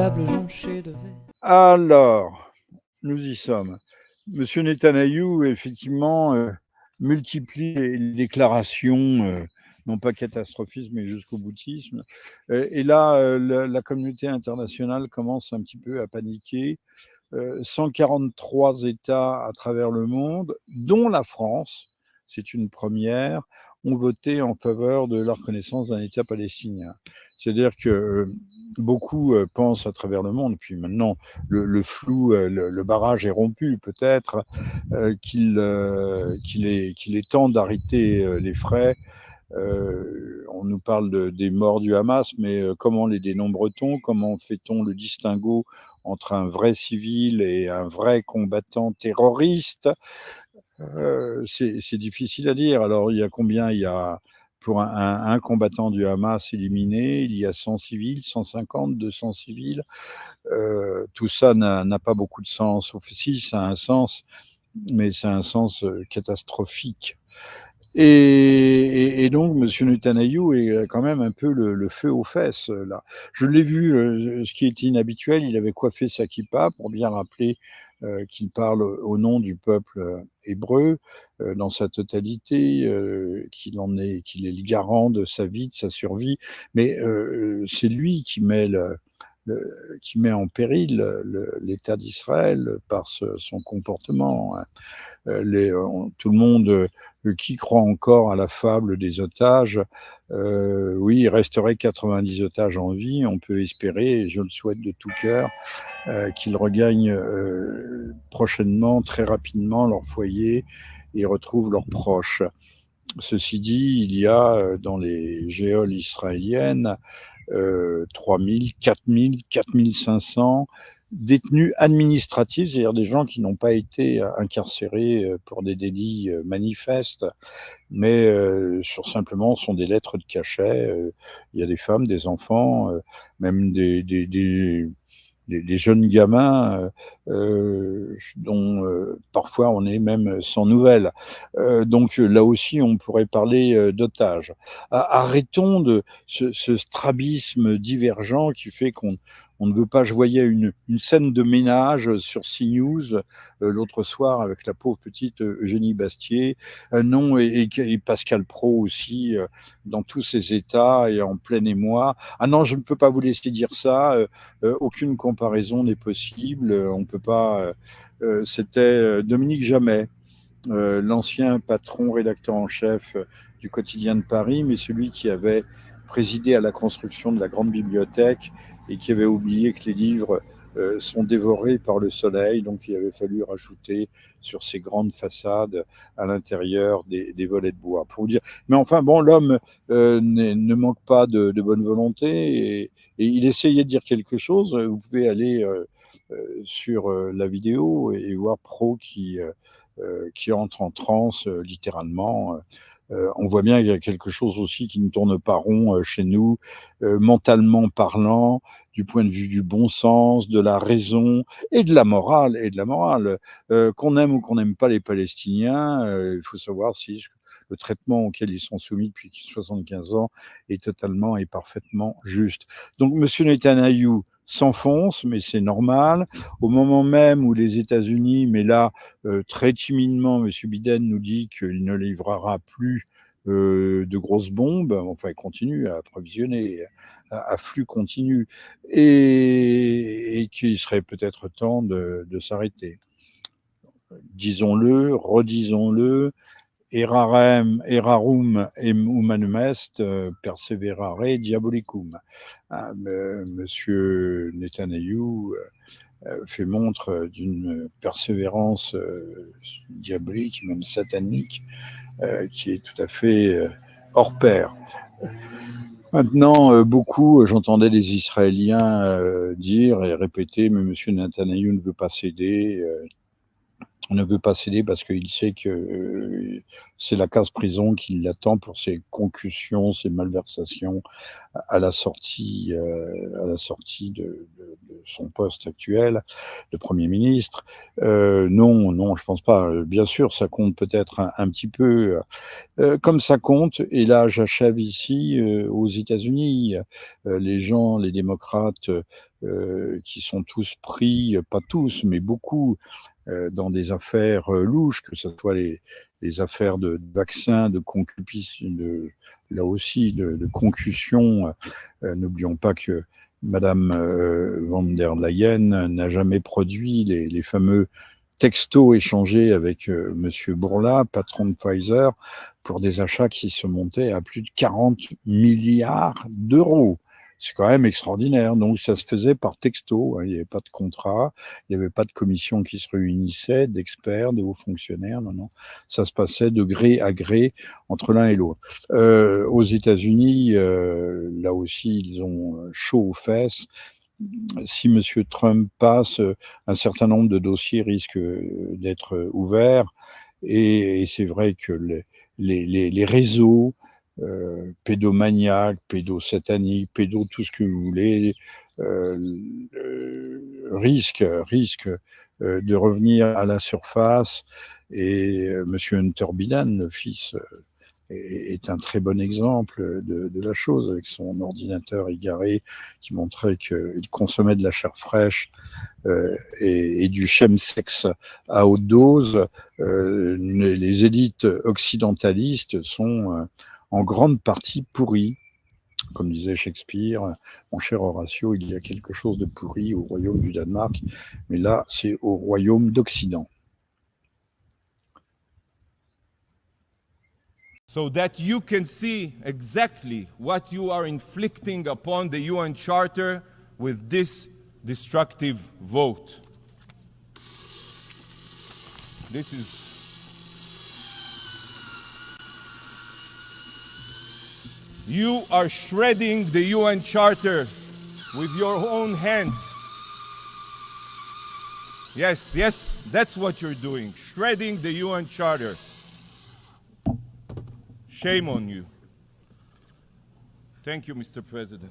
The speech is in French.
table jonchée de verre. Alors, nous y sommes. Monsieur Netanyahou, effectivement, multiplie les déclarations, non pas catastrophisme, mais jusqu'au boutisme. Et là, la communauté internationale commence un petit peu à paniquer. 143 États à travers le monde, dont la France, c'est une première, ont voté en faveur de la reconnaissance d'un État palestinien. C'est-à-dire que beaucoup pensent à travers le monde, puis maintenant le flou, le barrage est rompu peut-être, qu'il est temps d'arrêter les frais. On nous parle des morts du Hamas, mais comment les dénombre-t-on? Comment fait-on le distinguo entre un vrai civil et un vrai combattant terroriste? C'est difficile à dire. Alors, il y a combien? Il y a pour un combattant du Hamas éliminé, il y a 100 civils, 150, 200 civils. Tout ça n'a pas beaucoup de sens. Si, ça a un sens, mais c'est un sens catastrophique. Et donc, M. Netanyahou est quand même un peu le feu aux fesses, là. Je l'ai vu, ce qui est inhabituel, il avait coiffé sa kippa pour bien rappeler qu'il parle au nom du peuple hébreu dans sa totalité, qu'il est le garant de sa vie, de sa survie. Mais c'est lui qui met en péril l'État d'Israël par son comportement, hein. Tout le monde qui croit encore à la fable des otages, oui, il resterait 90 otages en vie. On peut espérer, et je le souhaite de tout cœur, qu'ils regagnent prochainement, très rapidement, leur foyer et retrouvent leurs proches. Ceci dit, il y a dans les géoles israéliennes 3 000, 4 000, 4 500 détenus administratifs, c'est-à-dire des gens qui n'ont pas été incarcérés pour des délits manifestes, mais simplement sont des lettres de cachet. Il y a des femmes, des enfants, même des jeunes gamins dont parfois on est même sans nouvelles. Donc là aussi, on pourrait parler d'otages. Arrêtons de ce strabisme divergent qui fait qu'on ne veut pas. Je voyais une scène de ménage sur CNews l'autre soir avec la pauvre petite Eugénie Bastier, non, et Pascal Praud aussi, dans tous ses états et en plein émoi. Ah non, je ne peux pas vous laisser dire ça. Aucune comparaison n'est possible. On peut pas. C'était Dominique Jamais, l'ancien patron rédacteur en chef du Quotidien de Paris, mais celui qui avait présidé à la construction de la grande bibliothèque et qui avait oublié que les livres sont dévorés par le soleil, donc il avait fallu rajouter sur ces grandes façades à l'intérieur des volets de bois. Pour vous dire, mais enfin bon, l'homme ne manque pas de bonne volonté et il essayait de dire quelque chose. Vous pouvez aller sur la vidéo et voir Pro qui entre en transe littéralement. On voit bien qu'il y a quelque chose aussi qui ne tourne pas rond chez nous, mentalement parlant, du point de vue du bon sens, de la raison et de la morale. Qu'on aime ou qu'on n'aime pas les Palestiniens, il faut savoir si le traitement auquel ils sont soumis depuis 75 ans est totalement et parfaitement juste. Donc, M. Netanyahou s'enfonce, mais c'est normal. Au moment même où les États-Unis, mais là, très timidement, M. Biden nous dit qu'il ne livrera plus de grosses bombes, enfin, il continue à approvisionner à flux continu, et qu'il serait peut-être temps de s'arrêter. Disons-le, redisons-le, erarum humanum est, perseverare diabolicum. Monsieur Netanyahou fait montre d'une persévérance diabolique, même satanique, qui est tout à fait hors pair. Maintenant, beaucoup, j'entendais des Israéliens dire et répéter, mais M. Netanyahou ne veut pas céder. ne veut pas céder parce qu'il sait que c'est la case-prison qui l'attend pour ses concussions, ses malversations à la sortie de son poste actuel de Premier ministre. Non, non, je pense pas. Bien sûr, ça compte peut-être un petit peu, comme ça compte, et là j'achève ici, aux États-Unis, les gens, les démocrates, qui sont tous pris, pas tous, mais beaucoup, dans des affaires, louches, que ce soit les affaires de vaccins, de concupiscence, là aussi de concussion. N'oublions pas que madame, von der Leyen n'a jamais produit les fameux textos échangés avec, monsieur Bourla, patron de Pfizer, pour des achats qui se montaient à plus de 40 milliards d'euros. C'est quand même extraordinaire. Donc ça se faisait par texto, hein. Il n'y avait pas de contrat, il n'y avait pas de commission qui se réunissait, d'experts, de hauts fonctionnaires. Non, non. Ça se passait de gré à gré entre l'un et l'autre. Aux États-Unis, là aussi, ils ont chaud aux fesses. Si monsieur Trump passe, un certain nombre de dossiers risquent, d'être, ouverts, et c'est vrai que les réseaux, pédomaniaques, pédosataniques, tout ce que vous voulez, heu, risquent, de revenir à la surface, et monsieur Hunter Biden, le fils, est un très bon exemple de la chose, avec son ordinateur égaré qui montrait qu'il consommait de la chair fraîche, et du chemsex à haute dose. Les élites occidentalistes sont, en grande partie pourries. Comme disait Shakespeare, mon cher Horatio, il y a quelque chose de pourri au royaume du Danemark, mais là, c'est au royaume d'Occident. So that you can see exactly what you are inflicting upon the UN Charter with this destructive vote. This is You are shredding the UN Charter with your own hands. Yes, yes, that's what you're doing, shredding the UN Charter. Shame on you. Thank you, Mr. President.